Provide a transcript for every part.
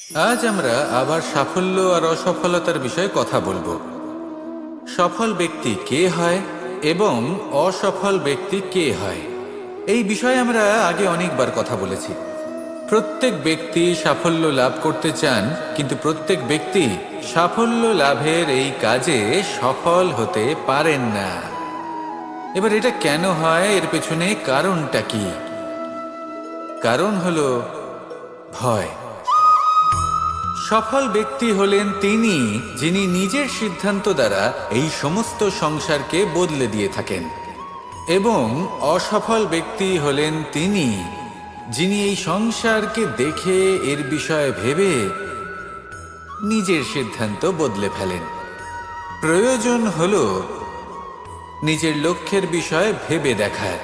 আজ আমরা আবার সাফল্য আর অসফলতার বিষয়ে কথা বলবো। সফল ব্যক্তি কে হয় এবং অসফল ব্যক্তি কে হয়, এই বিষয়ে আমরা আগে অনেকবার কথা বলেছি। প্রত্যেক ব্যক্তি সাফল্য লাভ করতে চান, কিন্তু প্রত্যেক ব্যক্তি সাফল্য লাভের এই কাজে সফল হতে পারেন না। এবার এটা কেন হয়, এর পেছনে কারণটা কি? কারণ হলো ভয়। সফল ব্যক্তি হলেন তিনি যিনি নিজের সিদ্ধান্ত দ্বারা এই সমস্ত সংসারকে বদলে দিয়ে থাকেন, এবং অসফল ব্যক্তি হলেন তিনি যিনি এই সংসারকে দেখে এর বিষয়ে ভেবে নিজের সিদ্ধান্ত বদলে ফেলেন। প্রয়োজন হলো নিজের লক্ষ্যের বিষয়ে ভেবে দেখার,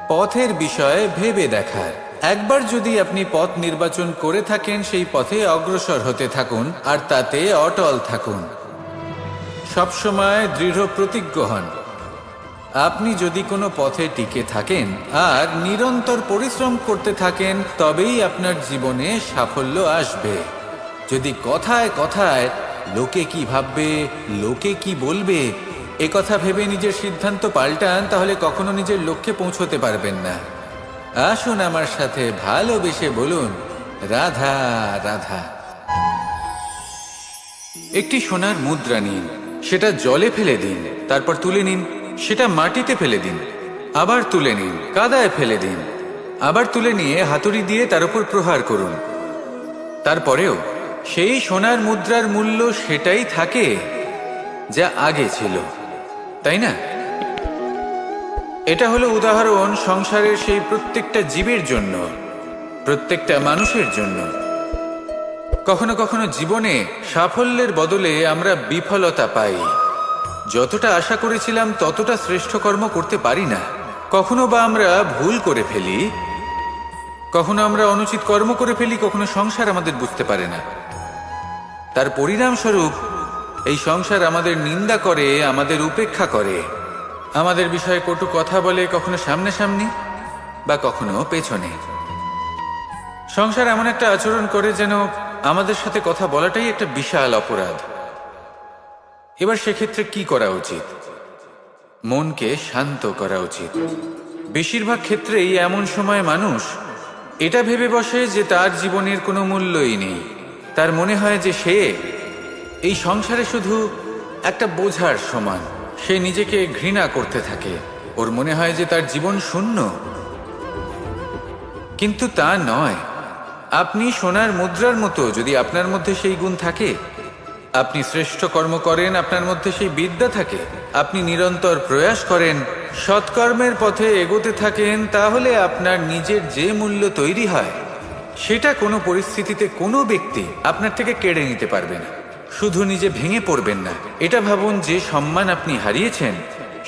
পথের বিষয়ে ভেবে দেখার। একবার যদি আপনি পথ নির্বাচন করে থাকেন, সেই পথে অগ্রসর হতে থাকুন আর তাতে অটল থাকুন। সবসময় দৃঢ় প্রতিজ্ঞ হন। আপনি যদি কোনো পথে টিকে থাকেন আর নিরন্তর পরিশ্রম করতে থাকেন, তবেই আপনার জীবনে সাফল্য আসবে। যদি কথায় কথায় লোকে কি ভাববে, লোকে কি বলবে, এ কথা ভেবে নিজের সিদ্ধান্ত পাল্টান, তাহলে কখনো নিজের লক্ষ্যে পৌঁছতে পারবেন না। আসুন আমার সাথে ভালোবেসে বলুন, রাধা রাধা। একটি সোনার মুদ্রা নিন, সেটা জলে ফেলে দিন, তারপর তুলে নিন। সেটা মাটিতে ফেলে দিন, আবার তুলে নিন, কাদায় ফেলে দিন, আবার তুলে নিয়ে হাতুড়ি দিয়ে তার উপর প্রহার করুন। তারপরেও সেই সোনার মুদ্রার মূল্য সেটাই থাকে যা আগে ছিল, তাই না? এটা হলো উদাহরণ সংসারের সেই প্রত্যেকটা জীবের জন্য, প্রত্যেকটা মানুষের জন্য। কখনো কখনো জীবনে সাফল্যের বদলে আমরা বিফলতা পাই। যতটা আশা করেছিলাম ততটা শ্রেষ্ঠ কর্ম করতে পারি না। কখনো বা আমরা ভুল করে ফেলি, কখনো আমরা অনুচিত কর্ম করে ফেলি, কখনো সংসার আমাদের বুঝতে পারে না। তার পরিণামস্বরূপ এই সংসার আমাদের নিন্দা করে, আমাদের উপেক্ষা করে, আমাদের বিষয়ে কটু কথা বলে, কখনো সামনাসামনি বা কখনো পেছনে। সংসার এমন একটা আচরণ করে যেন আমাদের সাথে কথা বলাটাই একটা বিশাল অপরাধ। এবার সেক্ষেত্রে কি করা উচিত? মনকে শান্ত করা উচিত। বেশিরভাগ ক্ষেত্রেই এমন সময় মানুষ এটা ভেবে বসে যে তার জীবনের কোনো মূল্যই নেই। তার মনে হয় যে সে এই সংসারে শুধু একটা বোঝার সমান। সে নিজেকে ঘৃণা করতে থাকে। ওর মনে হয় যে তার জীবন শূন্য, কিন্তু তা নয়। আপনি সোনার মুদ্রার মতো। যদি আপনার মধ্যে সেই গুণ থাকে, আপনি শ্রেষ্ঠ কর্ম করেন, আপনার মধ্যে সেই বিদ্যা থাকে, আপনি নিরন্তর প্রয়াস করেন, সৎকর্মের পথে এগোতে থাকেন, তাহলে আপনার নিজের যে মূল্য তৈরি হয়, সেটা কোনো পরিস্থিতিতে কোনো ব্যক্তি আপনার থেকে কেড়ে নিতে পারবে না। শুধু নিজে ভেঙে পড়বেন না। এটা ভাবুন, যে সম্মান আপনি হারিয়েছেন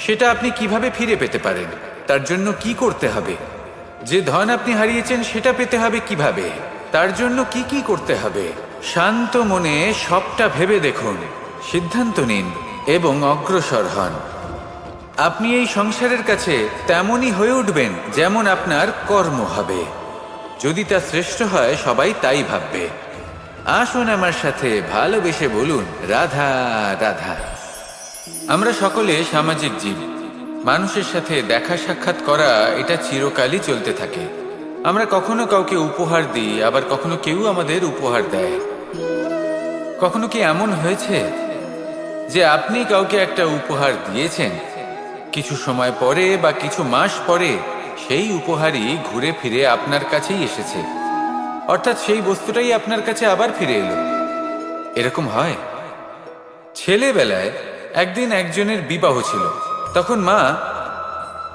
সেটা আপনি কিভাবে ফিরে পেতে পারেন, তার জন্য কি করতে হবে। যে ধন আপনি হারিয়েছেন সেটা পেতে হবে কিভাবে, তার জন্য কি কি করতে হবে। শান্ত মনে সবটা ভেবে দেখুন, সিদ্ধান্ত নিন এবং অগ্রসর হন। আপনি এই সংসারের কাছে তেমনই হয়ে উঠবেন যেমন আপনার কর্ম হবে। যদি তা শ্রেষ্ঠ হয়, সবাই তাই ভাববে। আসুন আমার সাথে ভালোবেসে বলুন, রাধা রাধা। আমরা সকলে সামাজিক জীব। মানুষের সাথে দেখা সাক্ষাৎ করা এটা চিরকালই চলতে থাকে। আমরা কখনো কাউকে উপহার দিই, আবার কখনো কেউ আমাদের উপহার দেয়। কখনো কি এমন হয়েছে যে আপনি কাউকে একটা উপহার দিয়েছেন, কিছু সময় পরে বা কিছু মাস পরে সেই উপহারই ঘুরে ফিরে আপনার কাছেই এসেছে, অর্থাৎ সেই বস্তুটাই আপনার কাছে আবার ফিরে এলো? এরকম হয়। ছেলেবেলায় একদিন একজনের বিবাহ ছিল। তখন মা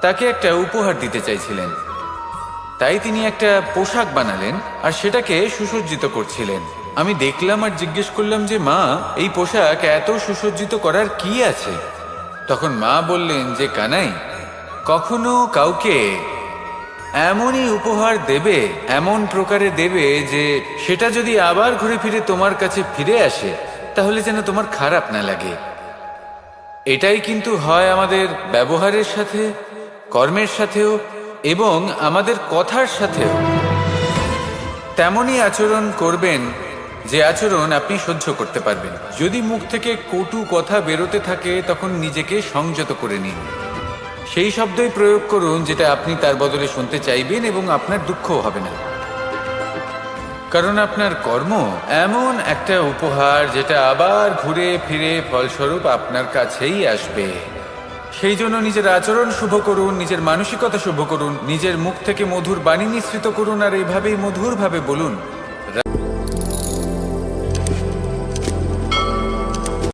তাকে একটা উপহার দিতে চাইছিলেন, তাই তিনি একটা পোশাক বানালেন আর সেটাকে সুসজ্জিত করছিলেন। আমি দেখলাম আর জিজ্ঞেস করলাম যে, মা, এই পোশাক এত সুসজ্জিত করার কি আছে? তখন মা বললেন যে, কানাই, কখনো কাউকে এমনই উপহার দেবে, এমন প্রকারে দেবে যে সেটা যদি আবার ঘুরে ফিরে তোমার কাছে ফিরে আসে, তাহলে যেন তোমার খারাপ না লাগে। এটাই কিন্তু হয় আমাদের ব্যবহারের সাথে, কর্মের সাথেও এবং আমাদের কথার সাথেও। তেমনই আচরণ করবেন যে আচরণ আপনি সহ্য করতে পারবেন। যদি মুখ থেকে কটু কথা বেরোতে থাকে তখন নিজেকে সংযত করে নিন। সেই শব্দই প্রয়োগ করুন যেটা আপনি তার বদলে শুনতে চাইবেন এবং আপনার দুঃখও হবে না। কারণ আপনার কর্ম এমন একটা উপহার যেটা আবার ঘুরে ফিরে ফলস্বরূপ আপনার কাছেই আসবে। সেই জন্য নিজের আচরণ শুভ করুন, নিজের মানসিকতা শুভ করুন, নিজের মুখ থেকে মধুর বাণী নিঃসৃত করুন আর এইভাবেই মধুরভাবে বলুন,